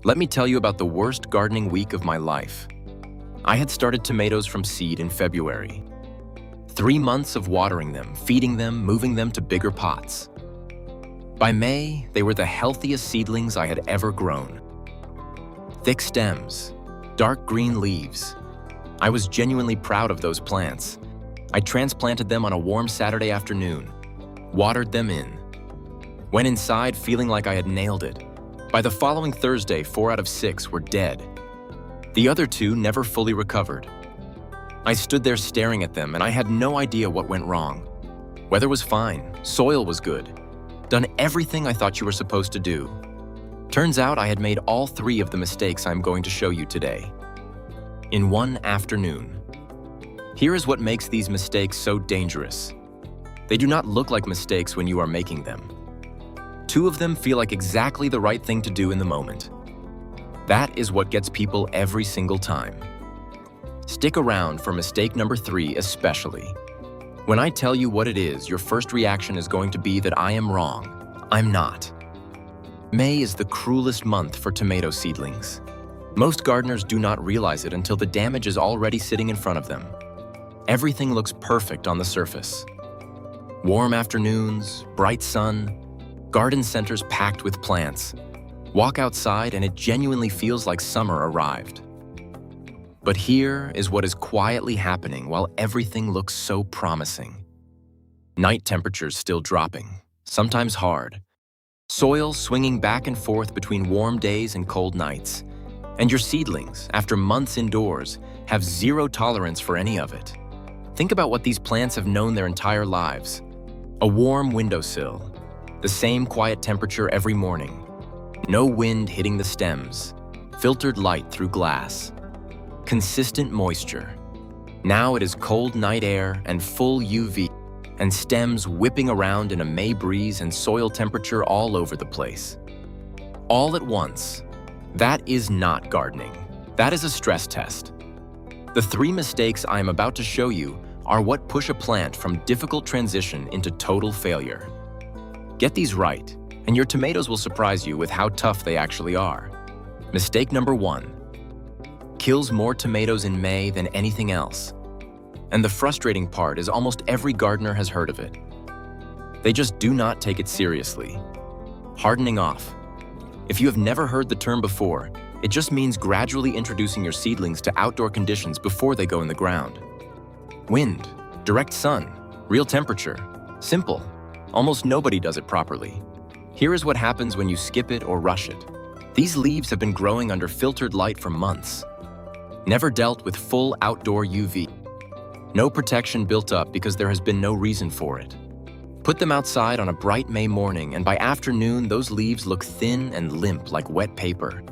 Let me tell you about the worst gardening week of my life. I had started tomatoes from seed in February. 3 months of watering them, feeding them, moving them to bigger pots. By May, they were the healthiest seedlings I had ever grown. Thick stems, dark green leaves. I was genuinely proud of those plants. I transplanted them on a warm Saturday afternoon, watered them in. Went inside feeling like I had nailed it. By the following Thursday, 4 out of 6 were dead. The other 2 never fully recovered. I stood there staring at them and I had no idea what went wrong. Weather was fine, soil was good. Done everything I thought you were supposed to do. Turns out I had made all 3 of the mistakes I'm going to show you today. In one afternoon. Here is what makes these mistakes so dangerous. They do not look like mistakes when you are making them. 2 of them feel like exactly the right thing to do in the moment. That is what gets people every single time. Stick around for mistake number 3 especially. When I tell you what it is, your first reaction is going to be that I am wrong. I'm not. May is the cruelest month for tomato seedlings. Most gardeners do not realize it until the damage is already sitting in front of them. Everything looks perfect on the surface. Warm afternoons, bright sun, garden centers packed with plants. Walk outside and it genuinely feels like summer arrived. But here is what is quietly happening while everything looks so promising. Night temperatures still dropping, sometimes hard. Soil swinging back and forth between warm days and cold nights. And your seedlings, after months indoors, have zero tolerance for any of it. Think about what these plants have known their entire lives. A warm windowsill, the same quiet temperature every morning, no wind hitting the stems, filtered light through glass, consistent moisture. Now it is cold night air and full UV, and stems whipping around in a May breeze and soil temperature all over the place. All at once. That is not gardening. That is a stress test. The 3 mistakes I am about to show you are what push a plant from difficult transition into total failure. Get these right, and your tomatoes will surprise you with how tough they actually are. Mistake number 1. Kills more tomatoes in May than anything else. And the frustrating part is almost every gardener has heard of it. They just do not take it seriously. Hardening off. If you have never heard the term before, it just means gradually introducing your seedlings to outdoor conditions before they go in the ground. Wind, direct sun, real temperature. Simple. Almost nobody does it properly. Here is what happens when you skip it or rush it. These leaves have been growing under filtered light for months. Never dealt with full outdoor UV. No protection built up because there has been no reason for it. Put them outside on a bright May morning and by afternoon those leaves look thin and limp like wet paper.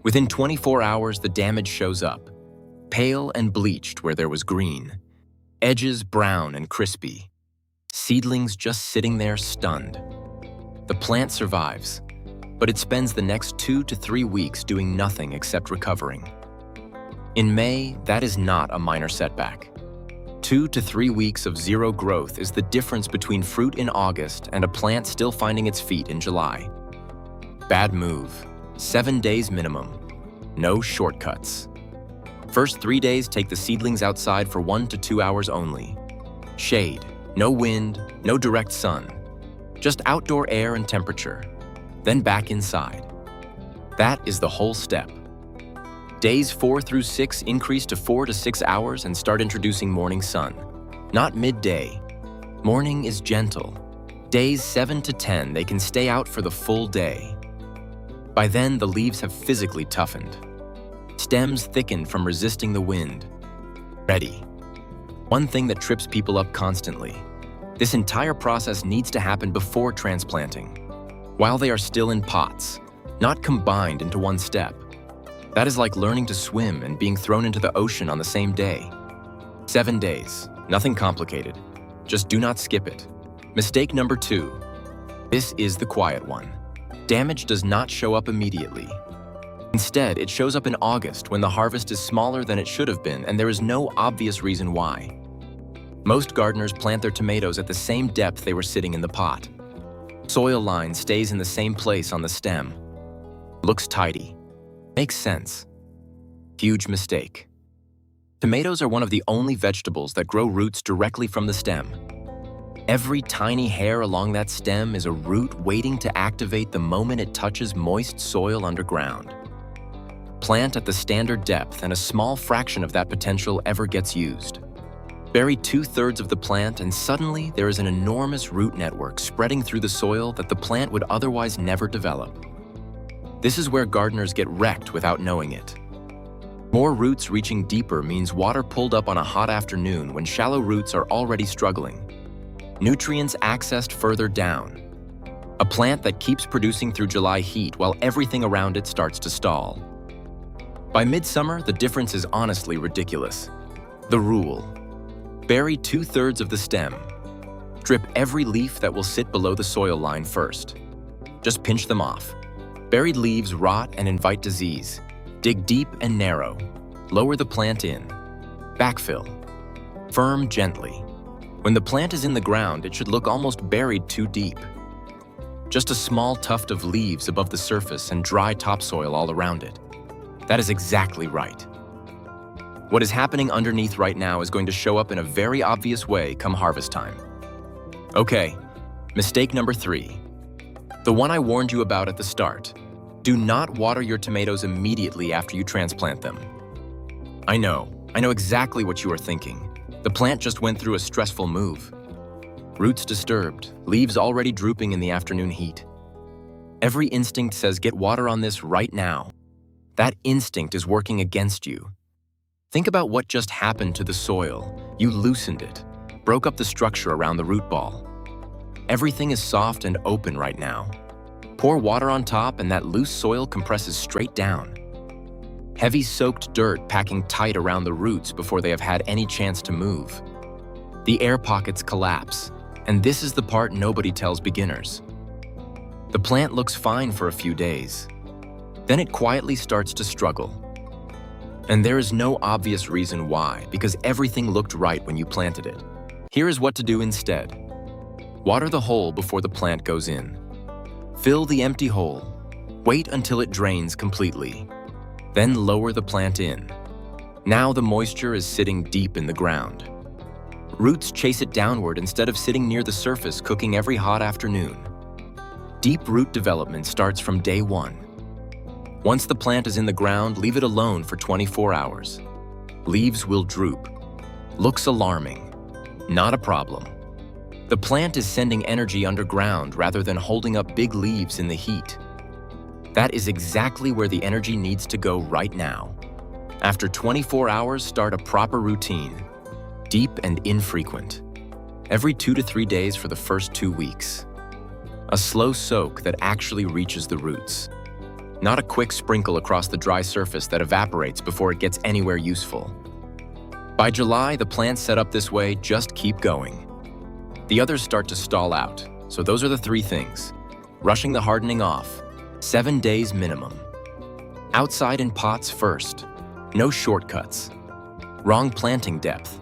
Within 24 hours the damage shows up. Pale and bleached where there was green. Edges brown and crispy. Seedlings just sitting there stunned. The plant survives, but it spends the next 2 to 3 weeks doing nothing except recovering. In May, that is not a minor setback. 2 to 3 weeks of zero growth is the difference between fruit in August and a plant still finding its feet in July. Bad move. 7 days minimum. No shortcuts. First 3 days take the seedlings outside for 1 to 2 hours only. Shade. No wind, no direct sun, just outdoor air and temperature, then back inside. That is the whole step. Days 4 through 6 increase to 4 to 6 hours and start introducing morning sun. Not midday. Morning is gentle. Days 7 to 10, they can stay out for the full day. By then, the leaves have physically toughened. Stems thicken from resisting the wind. Ready. One thing that trips people up constantly. This entire process needs to happen before transplanting, while they are still in pots, not combined into one step. That is like learning to swim and being thrown into the ocean on the same day. 7 days, nothing complicated. Just do not skip it. Mistake number 2. This is the quiet one. Damage does not show up immediately. Instead, it shows up in August when the harvest is smaller than it should have been and there is no obvious reason why. Most gardeners plant their tomatoes at the same depth they were sitting in the pot. Soil line stays in the same place on the stem. Looks tidy. Makes sense. Huge mistake. Tomatoes are one of the only vegetables that grow roots directly from the stem. Every tiny hair along that stem is a root waiting to activate the moment it touches moist soil underground. Plant at the standard depth, and a small fraction of that potential ever gets used. Bury 2/3 of the plant, and suddenly there is an enormous root network spreading through the soil that the plant would otherwise never develop. This is where gardeners get wrecked without knowing it. More roots reaching deeper means water pulled up on a hot afternoon when shallow roots are already struggling. Nutrients accessed further down. A plant that keeps producing through July heat while everything around it starts to stall. By midsummer, the difference is honestly ridiculous. The rule: bury 2/3 of the stem. Strip every leaf that will sit below the soil line first. Just pinch them off. Buried leaves rot and invite disease. Dig deep and narrow. Lower the plant in. Backfill. Firm gently. When the plant is in the ground, it should look almost buried too deep. Just a small tuft of leaves above the surface and dry topsoil all around it. That is exactly right. What is happening underneath right now is going to show up in a very obvious way come harvest time. Okay, mistake number 3. The one I warned you about at the start. Do not water your tomatoes immediately after you transplant them. I know exactly what you are thinking. The plant just went through a stressful move. Roots disturbed, leaves already drooping in the afternoon heat. Every instinct says get water on this right now. That instinct is working against you. Think about what just happened to the soil. You loosened it, broke up the structure around the root ball. Everything is soft and open right now. Pour water on top and that loose soil compresses straight down. Heavy soaked dirt packing tight around the roots before they have had any chance to move. The air pockets collapse, and this is the part nobody tells beginners. The plant looks fine for a few days. Then it quietly starts to struggle. And there is no obvious reason why, because everything looked right when you planted it. Here is what to do instead. Water the hole before the plant goes in. Fill the empty hole. Wait until it drains completely. Then lower the plant in. Now the moisture is sitting deep in the ground. Roots chase it downward instead of sitting near the surface cooking every hot afternoon. Deep root development starts from day 1. Once the plant is in the ground, leave it alone for 24 hours. Leaves will droop. Looks alarming. Not a problem. The plant is sending energy underground rather than holding up big leaves in the heat. That is exactly where the energy needs to go right now. After 24 hours, start a proper routine. Deep and infrequent. Every 2 to 3 days for the first 2 weeks. A slow soak that actually reaches the roots. Not a quick sprinkle across the dry surface that evaporates before it gets anywhere useful. By July, the plants set up this way just keep going. The others start to stall out, so those are the 3 things. Rushing the hardening off, 7 days minimum. Outside in pots first, no shortcuts. Wrong planting depth.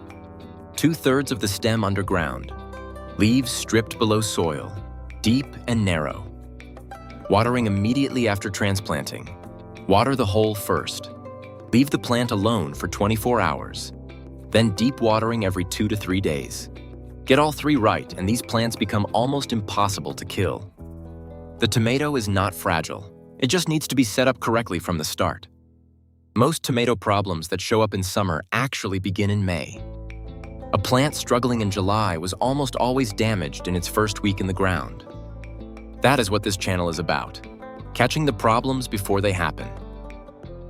2/3 of the stem underground. Leaves stripped below soil, deep and narrow. Watering immediately after transplanting. Water the hole first. Leave the plant alone for 24 hours. Then deep watering every 2 to 3 days. Get all 3 right, and these plants become almost impossible to kill. The tomato is not fragile. It just needs to be set up correctly from the start. Most tomato problems that show up in summer actually begin in May. A plant struggling in July was almost always damaged in its first week in the ground. That is what this channel is about. Catching the problems before they happen.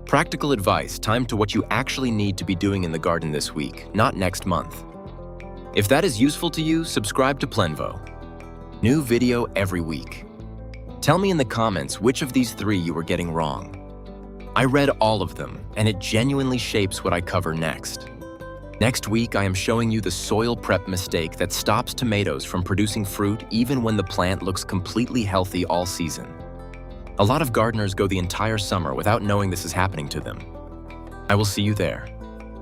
Practical advice timed to what you actually need to be doing in the garden this week, not next month. If that is useful to you, subscribe to Plenvo. New video every week. Tell me in the comments which of these 3 you were getting wrong. I read all of them, and it genuinely shapes what I cover next. Next week, I am showing you the soil prep mistake that stops tomatoes from producing fruit even when the plant looks completely healthy all season. A lot of gardeners go the entire summer without knowing this is happening to them. I will see you there.